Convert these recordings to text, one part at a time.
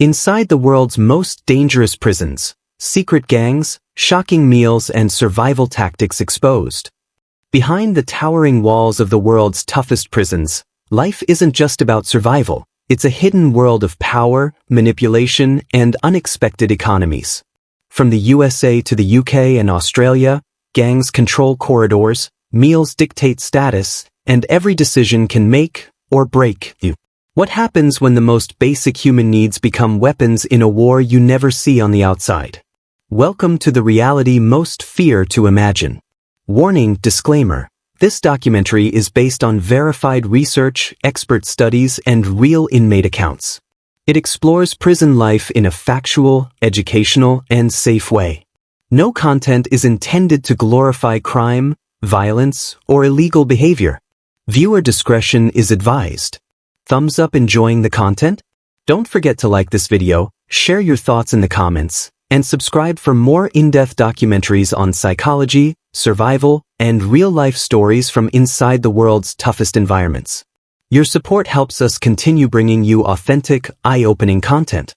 Inside the world's most dangerous prisons, secret gangs, shocking meals, and survival tactics exposed. Behind the towering walls of the world's toughest prisons, life isn't just about survival. It's a hidden world of power, manipulation, and unexpected economies. From the USA to the UK and Australia, gangs control corridors, meals dictate status, and every decision can make or break you. What happens when the most basic human needs become weapons in a war you never see on the outside? Welcome to the reality most fear to imagine. Warning, disclaimer. This documentary is based on verified research, expert studies, and real inmate accounts. It explores prison life in a factual, educational, and safe way. No content is intended to glorify crime, violence, or illegal behavior. Viewer discretion is advised. Thumbs up enjoying the content? Don't forget to like this video, share your thoughts in the comments, and subscribe for more in-depth documentaries on psychology, survival, and real-life stories from inside the world's toughest environments. Your support helps us continue bringing you authentic, eye-opening content.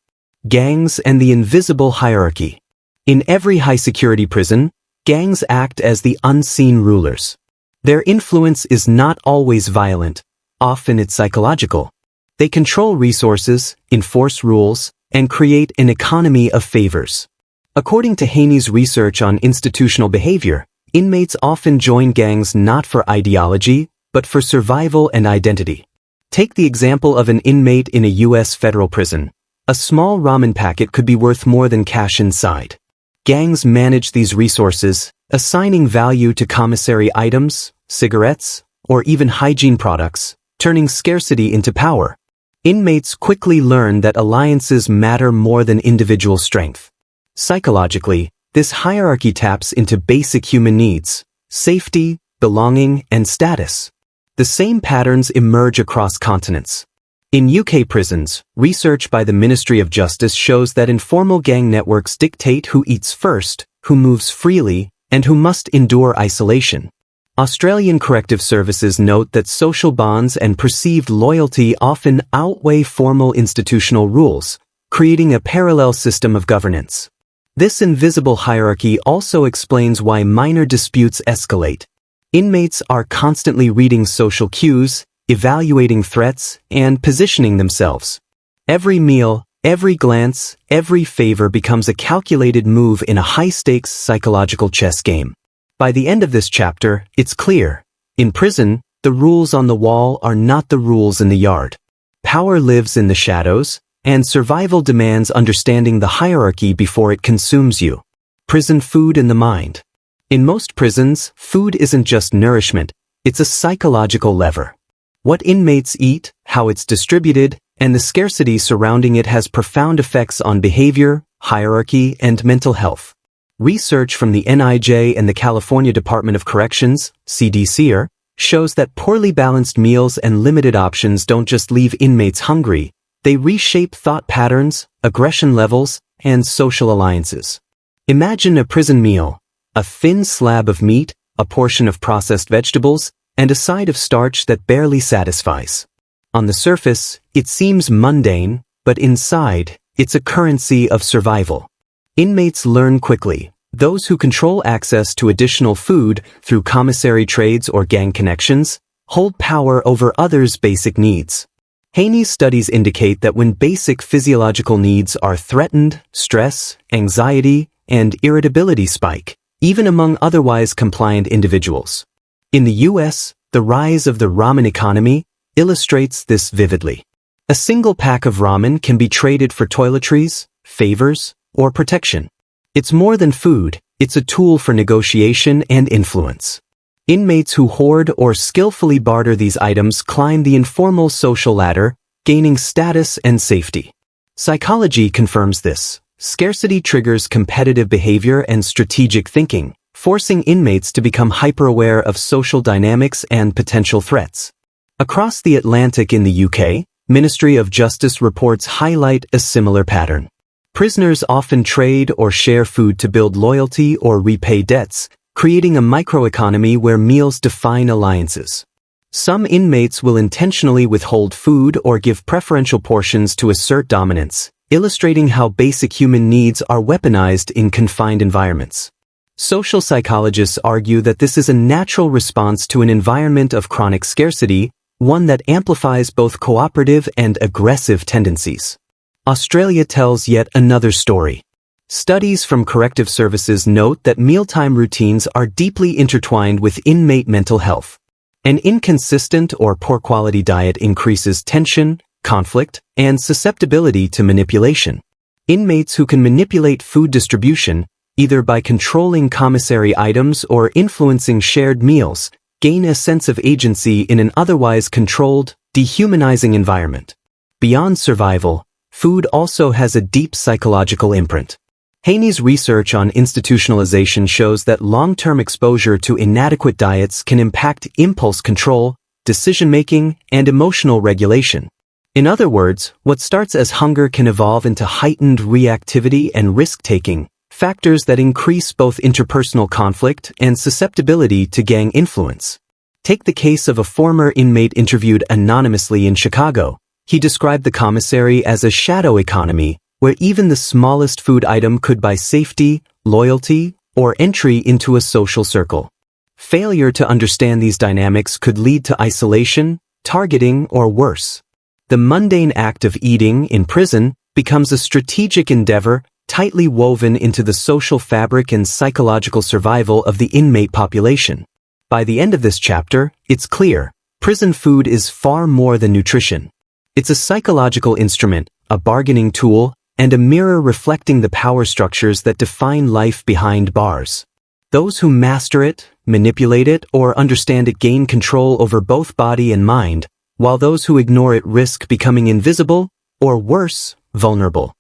Gangs and the invisible hierarchy. In every high-security prison, gangs act as the unseen rulers. Their influence is not always violent. Often it's psychological. They control resources, enforce rules, and create an economy of favors. According to Haney's research on institutional behavior, inmates often join gangs not for ideology, but for survival and identity. Take the example of an inmate in a U.S. federal prison. A small ramen packet could be worth more than cash inside. Gangs manage these resources, assigning value to commissary items, cigarettes, or even hygiene products, turning scarcity into power. Inmates quickly learn that alliances matter more than individual strength. Psychologically, this hierarchy taps into basic human needs: safety, belonging, and status. The same patterns emerge across continents. In UK prisons, research by the Ministry of Justice shows that informal gang networks dictate who eats first, who moves freely, and who must endure isolation. Australian Corrective services note that social bonds and perceived loyalty often outweigh formal institutional rules, creating a parallel system of governance. This invisible hierarchy also explains why minor disputes escalate. Inmates are constantly reading social cues, evaluating threats, and positioning themselves. Every meal, every glance, every favor becomes a calculated move in a high-stakes psychological chess game. By the end of this chapter, it's clear. In prison, the rules on the wall are not the rules in the yard. Power lives in the shadows, and survival demands understanding the hierarchy before it consumes you. Prison food in the mind. In most prisons, food isn't just nourishment, it's a psychological lever. What inmates eat, how it's distributed, and the scarcity surrounding it has profound effects on behavior, hierarchy, and mental health. Research from the NIJ and the California Department of Corrections, CDCR, shows that poorly balanced meals and limited options don't just leave inmates hungry, they reshape thought patterns, aggression levels, and social alliances. Imagine a prison meal: a thin slab of meat, a portion of processed vegetables, and a side of starch that barely satisfies. On the surface, it seems mundane, but inside, it's a currency of survival. Inmates learn quickly. Those who control access to additional food through commissary trades or gang connections hold power over others' basic needs. Haney's studies indicate that when basic physiological needs are threatened, stress, anxiety, and irritability spike, even among otherwise compliant individuals. In the U.S., the rise of the ramen economy illustrates this vividly. A single pack of ramen can be traded for toiletries, favors, or protection. It's more than food, it's a tool for negotiation and influence. Inmates who hoard or skillfully barter these items climb the informal social ladder, gaining status and safety. Psychology confirms this. Scarcity triggers competitive behavior and strategic thinking, forcing inmates to become hyper-aware of social dynamics and potential threats. Across the Atlantic in the UK, Ministry of Justice reports highlight a similar pattern. Prisoners often trade or share food to build loyalty or repay debts, creating a microeconomy where meals define alliances. Some inmates will intentionally withhold food or give preferential portions to assert dominance, illustrating how basic human needs are weaponized in confined environments. Social psychologists argue that this is a natural response to an environment of chronic scarcity, one that amplifies both cooperative and aggressive tendencies. Australia tells yet another story. Studies from Corrective services note that mealtime routines are deeply intertwined with inmate mental health. An inconsistent or poor quality diet increases tension, conflict, and susceptibility to manipulation. Inmates who can manipulate food distribution, either by controlling commissary items or influencing shared meals, gain a sense of agency in an otherwise controlled, dehumanizing environment. Beyond survival, food also has a deep psychological imprint. Haney's research on institutionalization shows that long-term exposure to inadequate diets can impact impulse control, decision-making, and emotional regulation. In other words, what starts as hunger can evolve into heightened reactivity and risk-taking, factors that increase both interpersonal conflict and susceptibility to gang influence. Take the case of a former inmate interviewed anonymously in Chicago. He described the commissary as a shadow economy, where even the smallest food item could buy safety, loyalty, or entry into a social circle. Failure to understand these dynamics could lead to isolation, targeting, or worse. The mundane act of eating in prison becomes a strategic endeavor tightly woven into the social fabric and psychological survival of the inmate population. By the end of this chapter, it's clear, prison food is far more than nutrition. It's a psychological instrument, a bargaining tool, and a mirror reflecting the power structures that define life behind bars. Those who master it, manipulate it, or understand it gain control over both body and mind, while those who ignore it risk becoming invisible, or worse, vulnerable.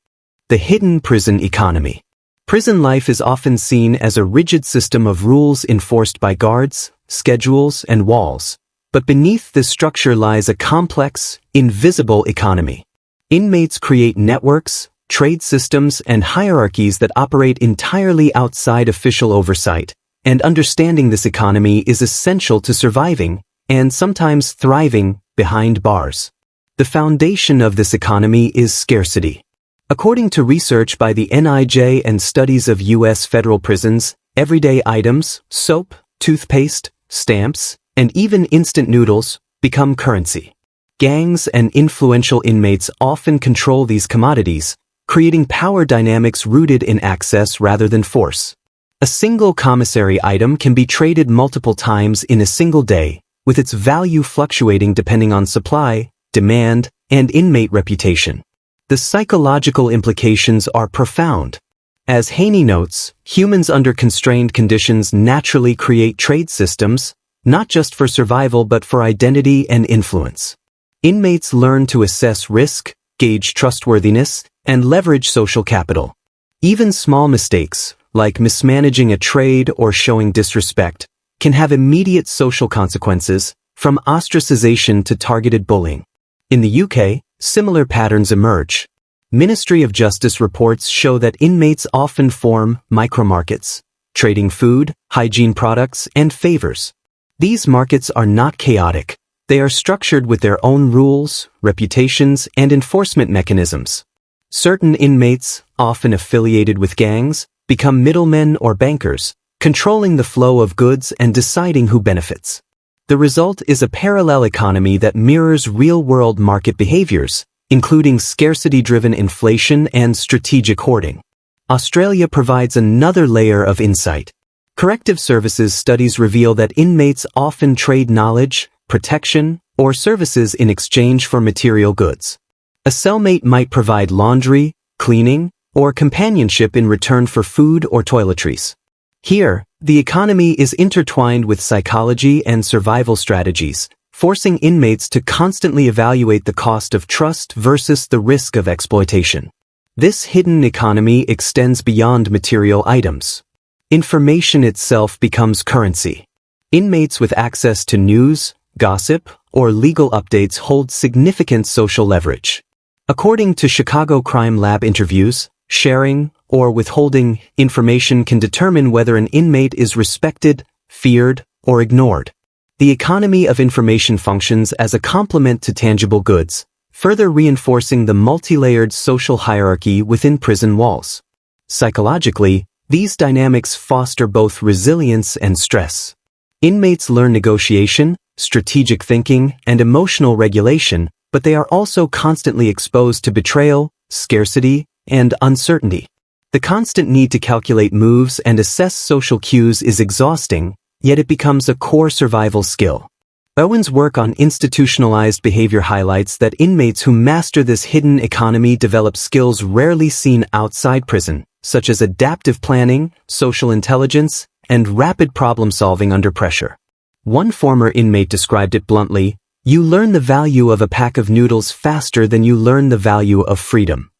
The hidden prison economy. Prison life is often seen as a rigid system of rules enforced by guards, schedules, and walls. But beneath this structure lies a complex, invisible economy. Inmates create networks, trade systems, and hierarchies that operate entirely outside official oversight, and understanding this economy is essential to surviving, and sometimes thriving, behind bars. The foundation of this economy is scarcity. According to research by the NIJ and studies of U.S. federal prisons, everyday items, soap, toothpaste, stamps, and even instant noodles become currency. Gangs and influential inmates often control these commodities, creating power dynamics rooted in access rather than force. A single commissary item can be traded multiple times in a single day, with its value fluctuating depending on supply, demand, and inmate reputation. The psychological implications are profound. As Haney notes, humans under constrained conditions naturally create trade systems, not just for survival but for identity and influence. Inmates learn to assess risk, gauge trustworthiness, and leverage social capital. Even small mistakes, like mismanaging a trade or showing disrespect, can have immediate social consequences, from ostracization to targeted bullying. In the UK, similar patterns emerge. Ministry of Justice reports show that inmates often form micromarkets, trading food, hygiene products, and favors. These markets are not chaotic. They are structured with their own rules, reputations, and enforcement mechanisms. Certain inmates, often affiliated with gangs, become middlemen or bankers, controlling the flow of goods and deciding who benefits. The result is a parallel economy that mirrors real-world market behaviors, including scarcity-driven inflation and strategic hoarding. Australia provides another layer of insight. Corrective services studies reveal that inmates often trade knowledge, protection, or services in exchange for material goods. A cellmate might provide laundry, cleaning, or companionship in return for food or toiletries. Here, the economy is intertwined with psychology and survival strategies, forcing inmates to constantly evaluate the cost of trust versus the risk of exploitation. This hidden economy extends beyond material items. Information itself becomes currency. Inmates with access to news, gossip, or legal updates hold significant social leverage. According to Chicago Crime Lab interviews, sharing or withholding information can determine whether an inmate is respected, feared, or ignored. The economy of information functions as a complement to tangible goods, further reinforcing the multi-layered social hierarchy within prison walls. Psychologically, these dynamics foster both resilience and stress. Inmates learn negotiation, strategic thinking, and emotional regulation, but they are also constantly exposed to betrayal, scarcity, and uncertainty. The constant need to calculate moves and assess social cues is exhausting, yet it becomes a core survival skill. Owen's work on institutionalized behavior highlights that inmates who master this hidden economy develop skills rarely seen outside prison, such as adaptive planning, social intelligence, and rapid problem-solving under pressure. One former inmate described it bluntly: "You learn the value of a pack of noodles faster than you learn the value of freedom."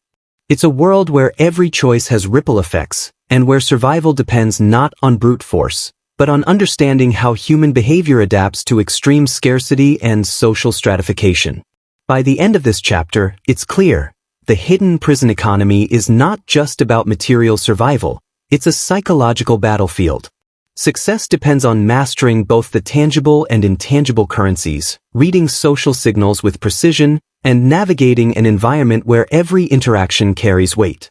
It's a world where every choice has ripple effects, and where survival depends not on brute force, but on understanding how human behavior adapts to extreme scarcity and social stratification. By the end of this chapter, it's clear: the hidden prison economy is not just about material survival, it's a psychological battlefield. Success depends on mastering both the tangible and intangible currencies, reading social signals with precision, and navigating an environment where every interaction carries weight.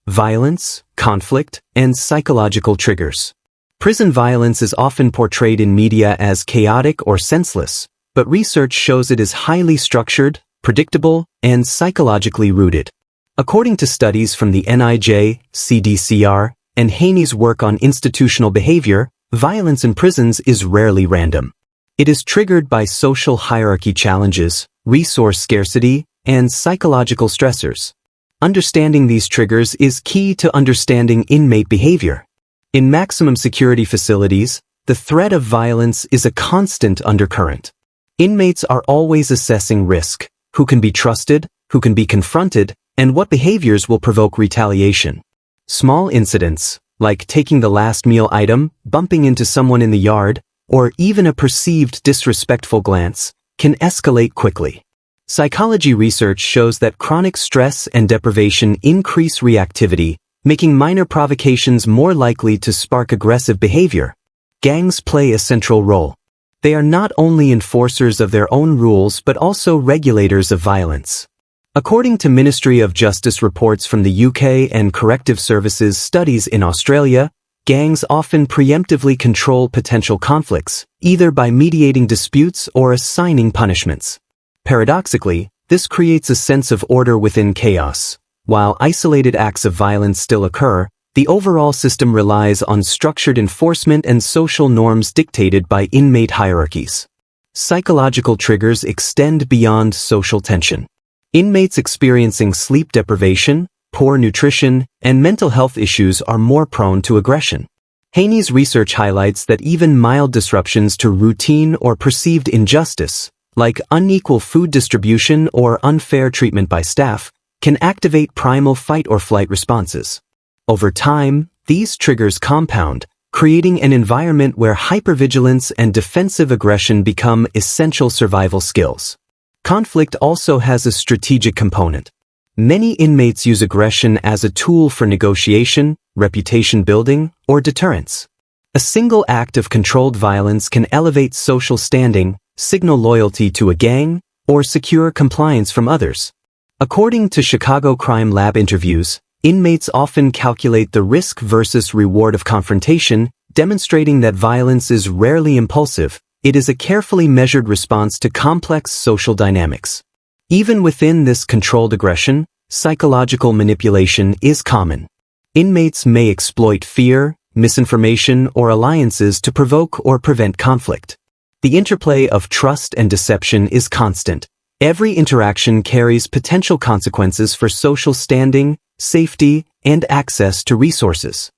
Violence, conflict, and psychological triggers. Prison violence is often portrayed in media as chaotic or senseless, but research shows it is highly structured, predictable, and psychologically rooted. According to studies from the NIJ, CDCR, and Haney's work on institutional behavior, violence in prisons is rarely random. It is triggered by social hierarchy challenges, resource scarcity, and psychological stressors. Understanding these triggers is key to understanding inmate behavior. In maximum security facilities, the threat of violence is a constant undercurrent. Inmates are always assessing risk: who can be trusted, who can be confronted, and what behaviors will provoke retaliation. Small incidents, like taking the last meal item, bumping into someone in the yard, or even a perceived disrespectful glance, can escalate quickly. Psychology research shows that chronic stress and deprivation increase reactivity, making minor provocations more likely to spark aggressive behavior. Gangs play a central role. They are not only enforcers of their own rules but also regulators of violence. According to Ministry of Justice reports from the UK and Corrective Services studies in Australia, gangs often preemptively control potential conflicts, either by mediating disputes or assigning punishments. Paradoxically, this creates a sense of order within chaos. While isolated acts of violence still occur, the overall system relies on structured enforcement and social norms dictated by inmate hierarchies. Psychological triggers extend beyond social tension. Inmates experiencing sleep deprivation, poor nutrition, and mental health issues are more prone to aggression. Haney's research highlights that even mild disruptions to routine or perceived injustice, like unequal food distribution or unfair treatment by staff, can activate primal fight-or-flight responses. Over time, these triggers compound, creating an environment where hypervigilance and defensive aggression become essential survival skills. Conflict also has a strategic component. Many inmates use aggression as a tool for negotiation, reputation building, or deterrence. A single act of controlled violence can elevate social standing, signal loyalty to a gang, or secure compliance from others. According to Chicago Crime Lab interviews, inmates often calculate the risk versus reward of confrontation, demonstrating that violence is rarely impulsive. It is a carefully measured response to complex social dynamics. Even within this controlled aggression, psychological manipulation is common. Inmates may exploit fear, misinformation, or alliances to provoke or prevent conflict. The interplay of trust and deception is constant. Every interaction carries potential consequences for social standing, safety, and access to resources.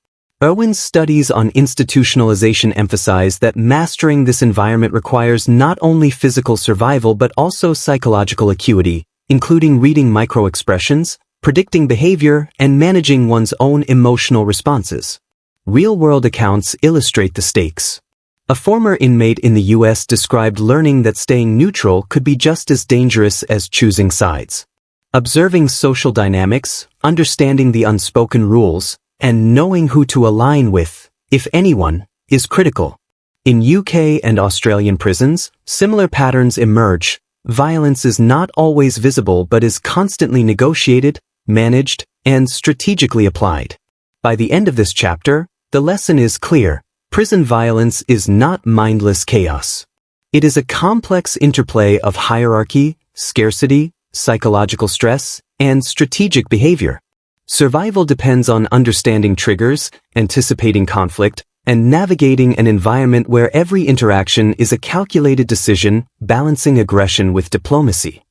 Irwin's studies on institutionalization emphasize that mastering this environment requires not only physical survival but also psychological acuity, including reading microexpressions, predicting behavior, and managing one's own emotional responses. Real-world accounts illustrate the stakes. A former inmate in the U.S. described learning that staying neutral could be just as dangerous as choosing sides. Observing social dynamics, understanding the unspoken rules, and knowing who to align with, if anyone, is critical. In UK and Australian prisons, similar patterns emerge, Violence is not always visible but is constantly negotiated, managed, and strategically applied. By the end of this chapter, the lesson is clear. Prison violence is not mindless chaos. It is a complex interplay of hierarchy, scarcity, psychological stress, and strategic behavior. Survival depends on understanding triggers, anticipating conflict, and navigating an environment where every interaction is a calculated decision, balancing aggression with diplomacy.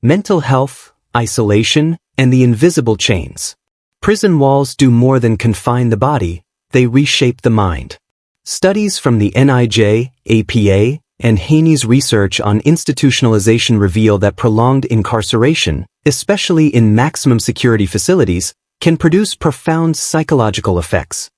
Mental health, isolation, and the invisible chains. Prison walls do more than confine the body, they reshape the mind. Studies from the NIJ, APA, and Haney's research on institutionalization reveal that prolonged incarceration, especially in maximum security facilities, can produce profound psychological effects.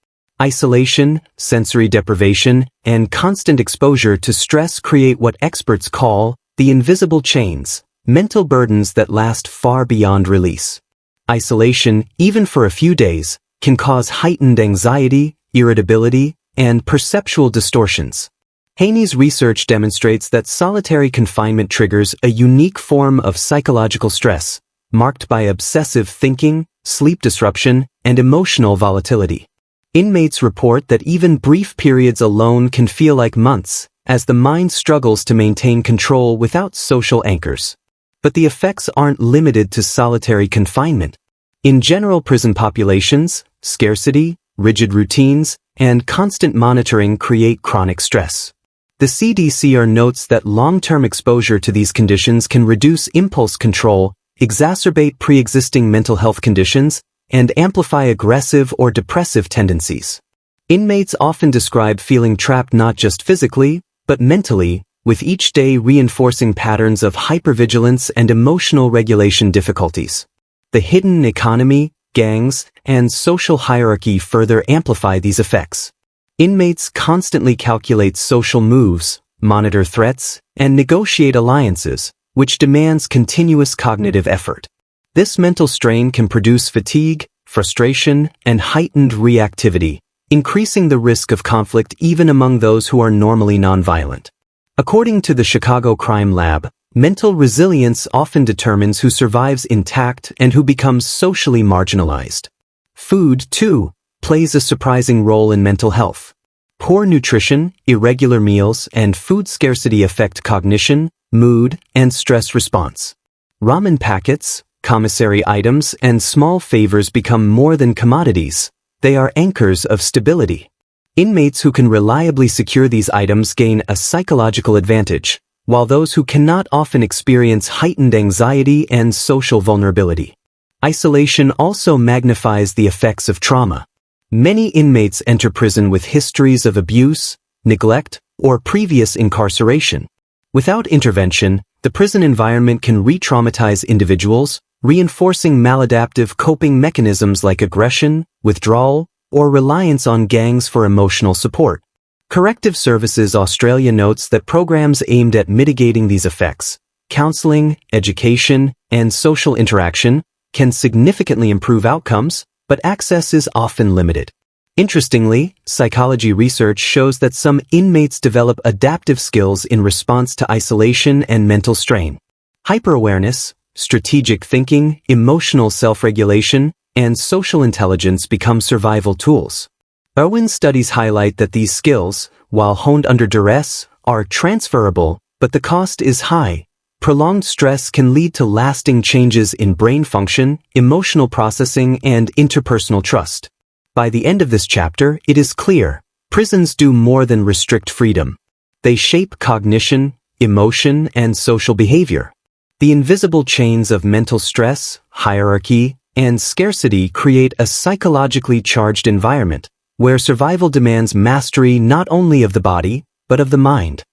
Isolation, sensory deprivation, and constant exposure to stress create what experts call the invisible chains, mental burdens that last far beyond release. Isolation, even for a few days, can cause heightened anxiety, irritability, and perceptual distortions. Haney's research demonstrates that solitary confinement triggers a unique form of psychological stress, marked by obsessive thinking, sleep disruption, and emotional volatility. Inmates report that even brief periods alone can feel like months, as the mind struggles to maintain control without social anchors. But the effects aren't limited to solitary confinement. In general prison populations, scarcity, rigid routines, and constant monitoring create chronic stress. The CDCR notes that long-term exposure to these conditions can reduce impulse control, exacerbate pre-existing mental health conditions, and amplify aggressive or depressive tendencies. Inmates often describe feeling trapped not just physically, but mentally, with each day reinforcing patterns of hypervigilance and emotional regulation difficulties. The hidden economy, gangs, and social hierarchy further amplify these effects. Inmates constantly calculate social moves, monitor threats, and negotiate alliances, which demands continuous cognitive effort. This mental strain can produce fatigue, frustration, and heightened reactivity, increasing the risk of conflict even among those who are normally nonviolent. According to the Chicago Crime Lab, mental resilience often determines who survives intact and who becomes socially marginalized. Food, too, plays a surprising role in mental health. Poor nutrition, irregular meals, and food scarcity affect cognition, mood, and stress response. Ramen packets, commissary items, and small favors become more than commodities. They are anchors of stability. Inmates who can reliably secure these items gain a psychological advantage, while those who cannot often experience heightened anxiety and social vulnerability. Isolation also magnifies the effects of trauma. Many inmates enter prison with histories of abuse, neglect, or previous incarceration. Without intervention, the prison environment can re-traumatize individuals, reinforcing maladaptive coping mechanisms like aggression, withdrawal, or reliance on gangs for emotional support. Corrective Services Australia notes that programs aimed at mitigating these effects, counseling, education, and social interaction, can significantly improve outcomes, but access is often limited. Interestingly, psychology research shows that some inmates develop adaptive skills in response to isolation and mental strain. Hyperawareness, strategic thinking, emotional self-regulation, and social intelligence become survival tools. Irwin's studies highlight that these skills, while honed under duress, are transferable, but the cost is high. Prolonged stress can lead to lasting changes in brain function, emotional processing, and interpersonal trust. By the end of this chapter, it is clear, prisons do more than restrict freedom. They shape cognition, emotion, and social behavior. The invisible chains of mental stress, hierarchy, and scarcity create a psychologically charged environment, where survival demands mastery not only of the body, but of the mind.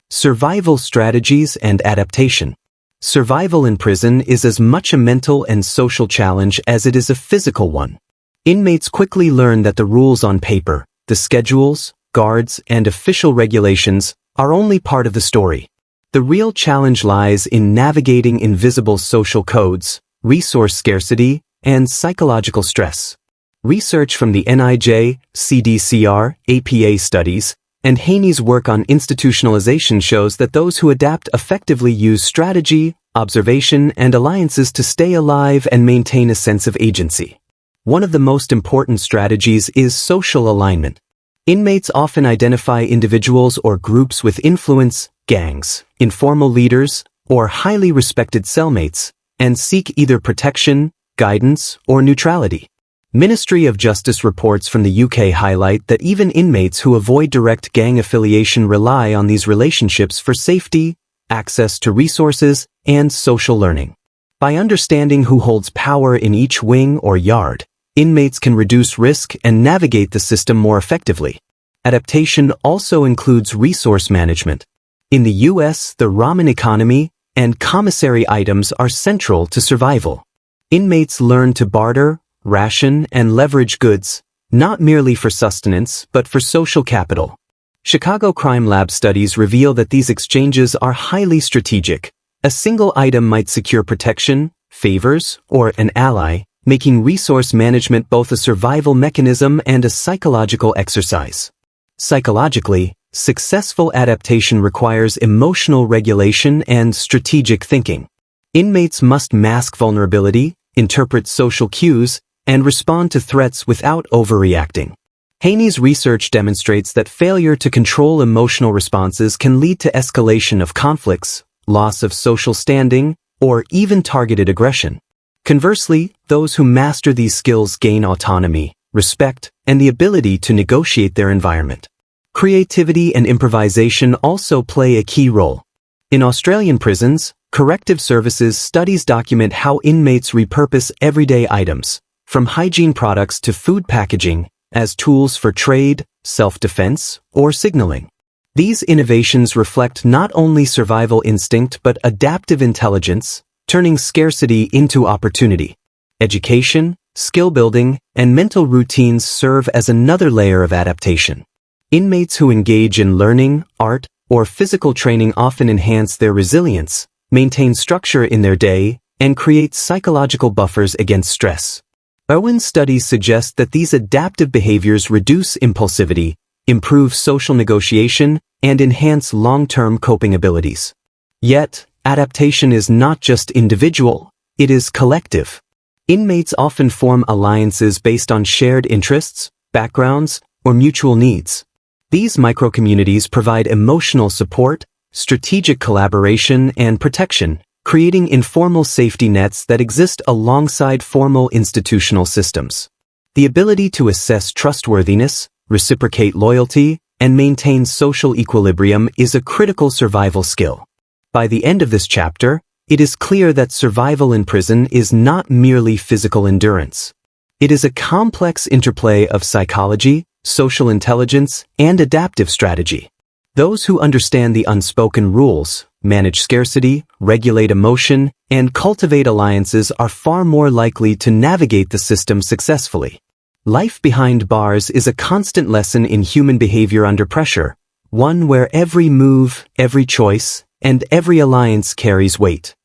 Survival strategies and adaptation. Survival in prison is as much a mental and social challenge as it is a physical one. Inmates quickly learn that the rules on paper, the schedules, guards, and official regulations, are only part of the story. The real challenge lies in navigating invisible social codes, resource scarcity, and psychological stress. Research from the NIJ, CDCR, APA studies, and Haney's work on institutionalization shows that those who adapt effectively use strategy, observation, and alliances to stay alive and maintain a sense of agency. One of the most important strategies is social alignment. Inmates often identify individuals or groups with influence, gangs, informal leaders, or highly respected cellmates, and seek either protection, guidance, or neutrality. Ministry of Justice reports from the UK highlight that even inmates who avoid direct gang affiliation rely on these relationships for safety, access to resources, and social learning. By understanding who holds power in each wing or yard, inmates can reduce risk and navigate the system more effectively. Adaptation also includes resource management. In the US, the ramen economy and commissary items are central to survival. Inmates learn to barter, ration, and leverage goods, not merely for sustenance but for social capital. Chicago Crime Lab studies reveal that these exchanges are highly strategic. A single item might secure protection, favors, or an ally, making resource management both a survival mechanism and a psychological exercise. Psychologically, successful adaptation requires emotional regulation and strategic thinking. Inmates must mask vulnerability, interpret social cues, and respond to threats without overreacting. Haney's research demonstrates that failure to control emotional responses can lead to escalation of conflicts, loss of social standing, or even targeted aggression. Conversely, those who master these skills gain autonomy, respect, and the ability to negotiate their environment. Creativity and improvisation also play a key role. In Australian prisons, Corrective Services studies document how inmates repurpose everyday items, from hygiene products to food packaging, as tools for trade, self-defense, or signaling. These innovations reflect not only survival instinct but adaptive intelligence, turning scarcity into opportunity. Education, skill building, and mental routines serve as another layer of adaptation. Inmates who engage in learning, art, or physical training often enhance their resilience, maintain structure in their day, and create psychological buffers against stress. Owen's studies suggest that these adaptive behaviors reduce impulsivity, improve social negotiation, and enhance long-term coping abilities. Yet, adaptation is not just individual, it is collective. Inmates often form alliances based on shared interests, backgrounds, or mutual needs. These microcommunities provide emotional support, strategic collaboration, and protection, creating informal safety nets that exist alongside formal institutional systems. The ability to assess trustworthiness, reciprocate loyalty, and maintain social equilibrium is a critical survival skill. By the end of this chapter, it is clear that survival in prison is not merely physical endurance. It is a complex interplay of psychology, social intelligence, and adaptive strategy. Those who understand the unspoken rules, manage scarcity, regulate emotion, and cultivate alliances are far more likely to navigate the system successfully. Life behind bars is a constant lesson in human behavior under pressure, one where every move, every choice, and every alliance carries weight.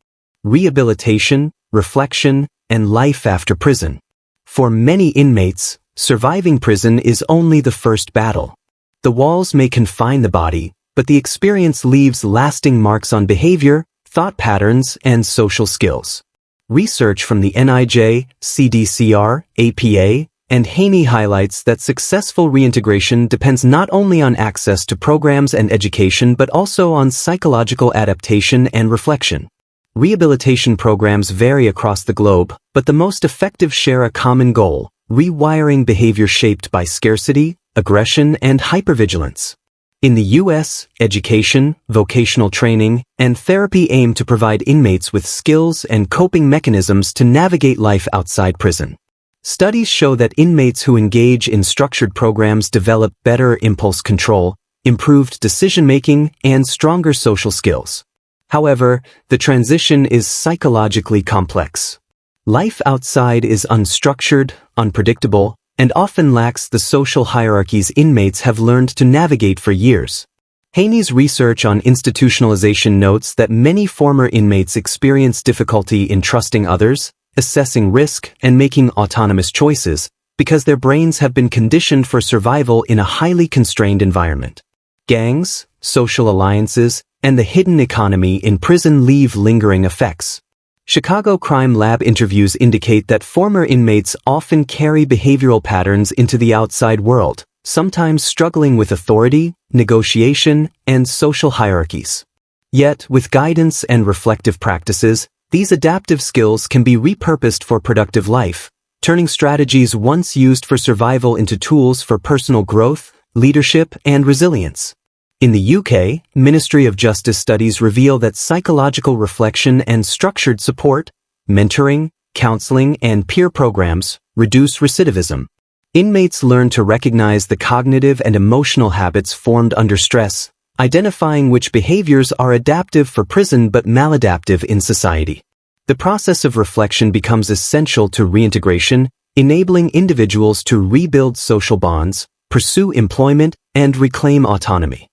Rehabilitation, reflection, and life after prison. For many inmates, surviving prison is only the first battle. The walls may confine the body, but the experience leaves lasting marks on behavior, thought patterns, and social skills. Research from the NIJ, CDCR, APA, and Haney highlights that successful reintegration depends not only on access to programs and education but also on psychological adaptation and reflection. Rehabilitation programs vary across the globe, but the most effective share a common goal: rewiring behavior shaped by scarcity, aggression, and hypervigilance. In the U.S., education, vocational training, and therapy aim to provide inmates with skills and coping mechanisms to navigate life outside prison. Studies show that inmates who engage in structured programs develop better impulse control, improved decision-making, and stronger social skills. However, the transition is psychologically complex. Life outside is unstructured, unpredictable, and often lacks the social hierarchies inmates have learned to navigate for years. Haney's research on institutionalization notes that many former inmates experience difficulty in trusting others, assessing risk, and making autonomous choices because their brains have been conditioned for survival in a highly constrained environment. gangs, social alliances, and the hidden economy in prison leave lingering effects. Chicago Crime Lab interviews indicate that former inmates often carry behavioral patterns into the outside world, sometimes struggling with authority, negotiation, and social hierarchies. Yet, with guidance and reflective practices, these adaptive skills can be repurposed for productive life, turning strategies once used for survival into tools for personal growth, leadership, and resilience. In the UK, Ministry of Justice studies reveal that psychological reflection and structured support, mentoring, counseling, and peer programs reduce recidivism. Inmates learn to recognize the cognitive and emotional habits formed under stress, identifying which behaviors are adaptive for prison but maladaptive in society. The process of reflection becomes essential to reintegration, enabling individuals to rebuild social bonds, pursue employment, and reclaim autonomy.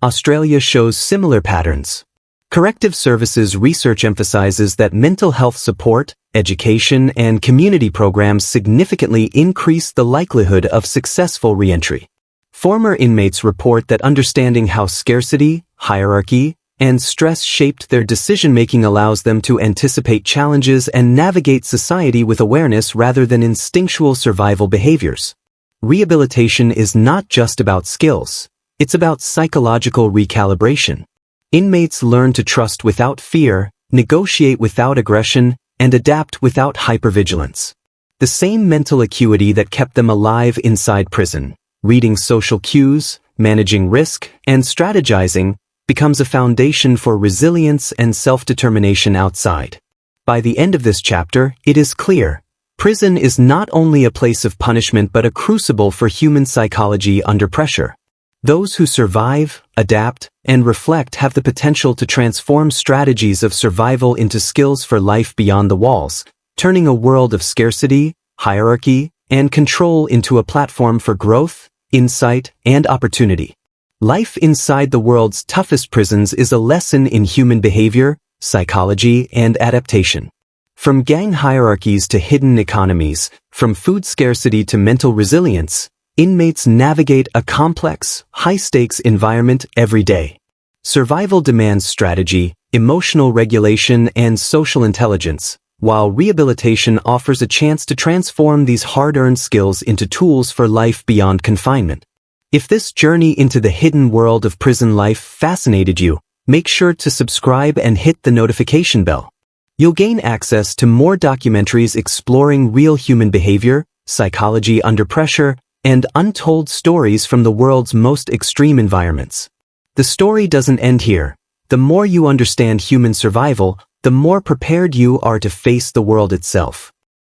Australia shows similar patterns. Corrective Services research emphasizes that mental health support, education, and community programs significantly increase the likelihood of successful reentry. Former inmates report that understanding how scarcity, hierarchy, and stress shaped their decision-making allows them to anticipate challenges and navigate society with awareness rather than instinctual survival behaviors. Rehabilitation is not just about skills. It's about psychological recalibration. Inmates learn to trust without fear, negotiate without aggression, and adapt without hypervigilance. The same mental acuity that kept them alive inside prison, reading social cues, managing risk, and strategizing, becomes a foundation for resilience and self-determination outside. By the end of this chapter, it is clear, prison is not only a place of punishment but a crucible for human psychology under pressure. Those who survive, adapt, and reflect have the potential to transform strategies of survival into skills for life beyond the walls, turning a world of scarcity, hierarchy, and control into a platform for growth, insight, and opportunity. Life inside the world's toughest prisons is a lesson in human behavior, psychology, and adaptation. From gang hierarchies to hidden economies, from food scarcity to mental resilience, inmates navigate a complex, high-stakes environment every day. Survival demands strategy, emotional regulation, and social intelligence, while rehabilitation offers a chance to transform these hard-earned skills into tools for life beyond confinement. If this journey into the hidden world of prison life fascinated you, make sure to subscribe and hit the notification bell. You'll gain access to more documentaries exploring real human behavior, psychology under pressure, and untold stories from the world's most extreme environments. The story doesn't end here. The more you understand human survival, the more prepared you are to face the world itself.